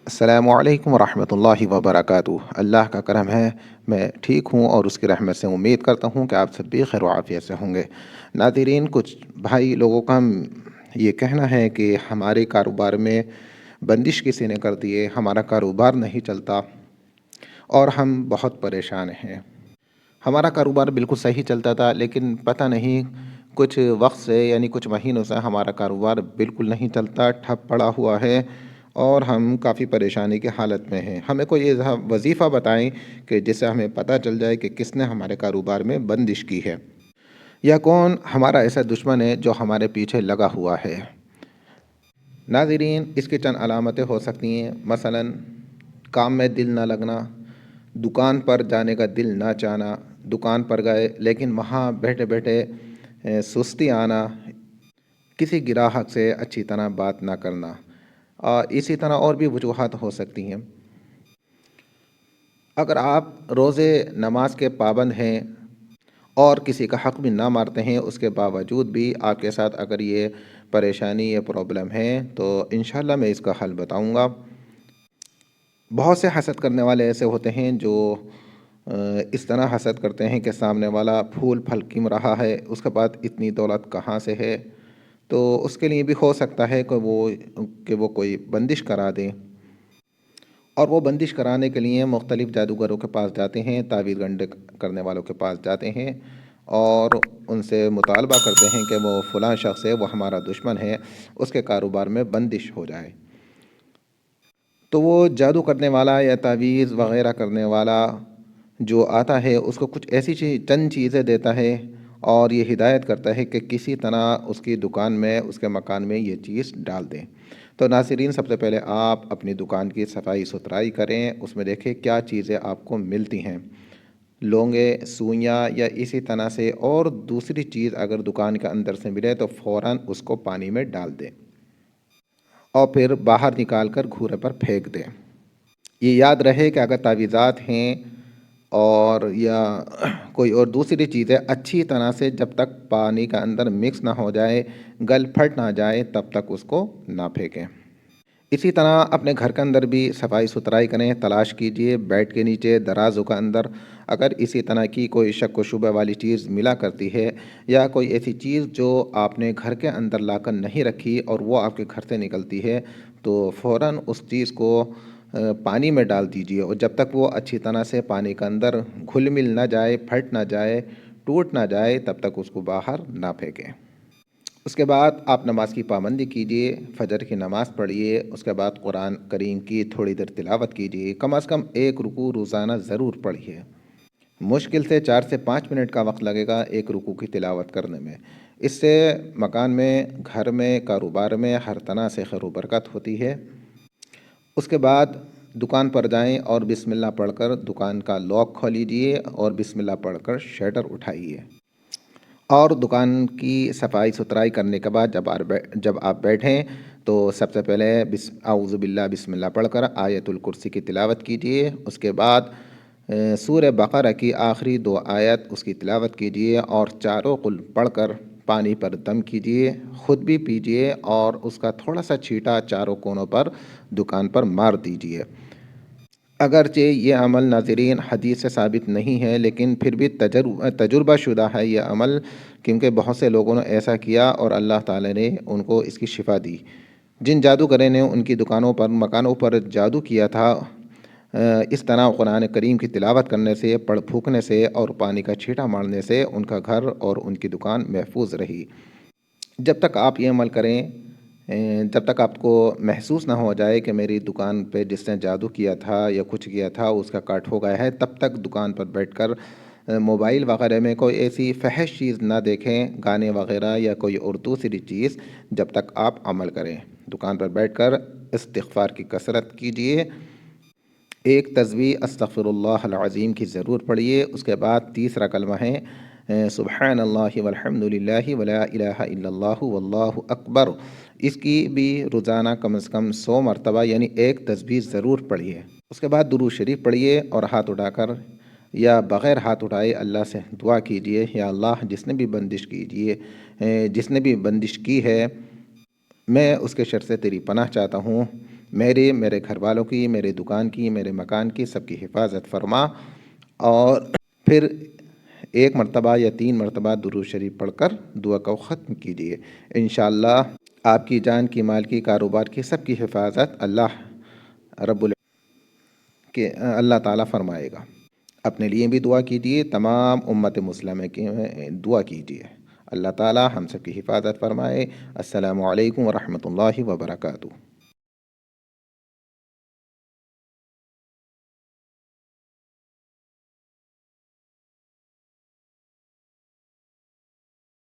السلام علیکم ورحمۃ اللہ وبرکاتہ۔ اللہ کا کرم ہے، میں ٹھیک ہوں اور اس کی رحمت سے امید کرتا ہوں کہ آپ سب بھی خیر و عافیت سے ہوں گے۔ ناظرین، کچھ بھائی لوگوں کا یہ کہنا ہے کہ ہمارے کاروبار میں بندش کسی نے کر دی ہے، ہمارا کاروبار نہیں چلتا اور ہم بہت پریشان ہیں۔ ہمارا کاروبار بالکل صحیح چلتا تھا، لیکن پتہ نہیں کچھ وقت سے یعنی کچھ مہینوں سے ہمارا کاروبار بالکل نہیں چلتا، ٹھپ پڑا ہوا ہے اور ہم کافی پریشانی کی حالت میں ہیں۔ ہمیں کوئی ایسا وظیفہ بتائیں کہ جس سے ہمیں پتہ چل جائے کہ کس نے ہمارے کاروبار میں بندش کی ہے، یا کون ہمارا ایسا دشمن ہے جو ہمارے پیچھے لگا ہوا ہے۔ ناظرین، اس کی چند علامتیں ہو سکتی ہیں، مثلاً کام میں دل نہ لگنا، دکان پر جانے کا دل نہ چاہنا، دکان پر گئے لیکن وہاں بیٹھے بیٹھے سستی آنا، کسی گراہک سے اچھی طرح بات نہ کرنا، اور اسی طرح اور بھی وجوہات ہو سکتی ہیں۔ اگر آپ روزے نماز کے پابند ہیں اور کسی کا حق بھی نہ مارتے ہیں، اس کے باوجود بھی آپ کے ساتھ اگر یہ پریشانی یا پرابلم ہے تو انشاءاللہ میں اس کا حل بتاؤں گا۔ بہت سے حسد کرنے والے ایسے ہوتے ہیں جو اس طرح حسد کرتے ہیں کہ سامنے والا پھول پھل کم رہا ہے، اس کے بعد اتنی دولت کہاں سے ہے، تو اس کے لیے بھی ہو سکتا ہے کہ وہ کوئی بندش کرا دیں، اور وہ بندش کرانے کے لیے مختلف جادوگروں کے پاس جاتے ہیں، تعویذ گنڈے کرنے والوں کے پاس جاتے ہیں اور ان سے مطالبہ کرتے ہیں کہ وہ فلاں شخص ہے، وہ ہمارا دشمن ہے، اس کے کاروبار میں بندش ہو جائے۔ تو وہ جادو کرنے والا یا تعویذ وغیرہ کرنے والا جو آتا ہے، اس کو کچھ ایسی چند چیزیں دیتا ہے اور یہ ہدایت کرتا ہے کہ کسی طرح اس کی دکان میں، اس کے مکان میں یہ چیز ڈال دیں۔ تو ناظرین، سب سے پہلے آپ اپنی دکان کی صفائی ستھرائی کریں، اس میں دیکھیں کیا چیزیں آپ کو ملتی ہیں، لونگے، سوئیاں یا اسی طرح سے اور دوسری چیز اگر دکان کے اندر سے ملے تو فوراً اس کو پانی میں ڈال دیں اور پھر باہر نکال کر گھورے پر پھینک دیں۔ یہ یاد رہے کہ اگر تعویذات ہیں اور یا کوئی اور دوسری چیزیں، اچھی طرح سے جب تک پانی کا اندر مکس نہ ہو جائے، گل پھٹ نہ جائے، تب تک اس کو نہ پھینکیں۔ اسی طرح اپنے گھر کے اندر بھی صفائی ستھرائی کریں، تلاش کیجئے بیڈ کے نیچے، درازوں کا اندر اگر اسی طرح کی کوئی شک و شبہ والی چیز ملا کرتی ہے، یا کوئی ایسی چیز جو آپ نے گھر کے اندر لا کر نہیں رکھی اور وہ آپ کے گھر سے نکلتی ہے، تو فوراً اس چیز کو پانی میں ڈال دیجئے، اور جب تک وہ اچھی طرح سے پانی کے اندر گھل مل نہ جائے، پھٹ نہ جائے، ٹوٹ نہ جائے، تب تک اس کو باہر نہ پھینکیں۔ اس کے بعد آپ نماز کی پابندی کیجئے، فجر کی نماز پڑھیے، اس کے بعد قرآن کریم کی تھوڑی دیر تلاوت کیجئے، کم از کم ایک رکوع روزانہ ضرور پڑھیے۔ مشکل سے 4 سے 5 منٹ کا وقت لگے گا ایک رکوع کی تلاوت کرنے میں۔ اس سے مکان میں، گھر میں، کاروبار میں ہر طرح سے خیر و برکت ہوتی ہے۔ اس کے بعد دکان پر جائیں اور بسم اللہ پڑھ کر دکان کا لاک کھولیجئے اور بسم اللہ پڑھ کر شٹر اٹھائیے، اور دکان کی صفائی ستھرائی کرنے کے بعد جب آپ بیٹھیں تو سب سے پہلے اعوذ باللہ بسم اللہ پڑھ کر آیت الکرسی کی تلاوت کیجئے۔ اس کے بعد سورہ بقرہ کی آخری 2 آیت اس کی تلاوت کیجئے اور چاروں قل پڑھ کر پانی پر دم کیجئے، خود بھی پیجئے اور اس کا تھوڑا سا چھیٹا چاروں کونوں پر دکان پر مار دیجئے۔ اگرچہ یہ عمل ناظرین حدیث سے ثابت نہیں ہے، لیکن پھر بھی تجربہ شدہ ہے یہ عمل، کیونکہ بہت سے لوگوں نے ایسا کیا اور اللہ تعالی نے ان کو اس کی شفا دی۔ جن جادوگروں نے ان کی دکانوں پر، مکانوں پر جادو کیا تھا، اس طرح قرآن کریم کی تلاوت کرنے سے، پڑھ پھونکنے سے اور پانی کا چھیٹا مارنے سے ان کا گھر اور ان کی دکان محفوظ رہی۔ جب تک آپ یہ عمل کریں، جب تک آپ کو محسوس نہ ہو جائے کہ میری دکان پہ جس نے جادو کیا تھا یا کچھ کیا تھا اس کا کٹ ہو گیا ہے، تب تک دکان پر بیٹھ کر موبائل وغیرہ میں کوئی ایسی فحش چیز نہ دیکھیں، گانے وغیرہ یا کوئی اور دوسری چیز، جب تک آپ عمل کریں۔ دکان پر بیٹھ کر استغفار کی کثرت کیجئے، ایک تسبیح استغفر اللہ العظیم کی ضرور پڑھیے۔ اس کے بعد تیسرا کلمہ ہے سبحان اللہ والحمد للہ ولا الہ الا اللہ واللہ اکبر، اس کی بھی روزانہ کم از کم 100 مرتبہ یعنی ایک تسبیح ضرور پڑھیے۔ اس کے بعد درود شریف پڑھیے اور ہاتھ اٹھا کر یا بغیر ہاتھ اٹھائے اللہ سے دعا کیجئے، یا اللہ جس نے بھی بندش کی ہے، میں اس کے شر سے تیری پناہ چاہتا ہوں، میرے گھر والوں کی، میرے دکان کی، میرے مکان کی، سب کی حفاظت فرما۔ اور پھر ایک مرتبہ یا 3 مرتبہ درود شریف پڑھ کر دعا کو ختم کیجیے۔ انشاءاللہ آپ کی جان کی، مال کی، کاروبار کی، سب کی حفاظت رب ال کہ اللہ تعالیٰ فرمائے گا۔ اپنے لیے بھی دعا کیجیے، تمام امت مسلمہ کی دعا کیجیے، اللہ تعالیٰ ہم سب کی حفاظت فرمائے۔ السلام علیکم ورحمۃ اللہ وبرکاتہ۔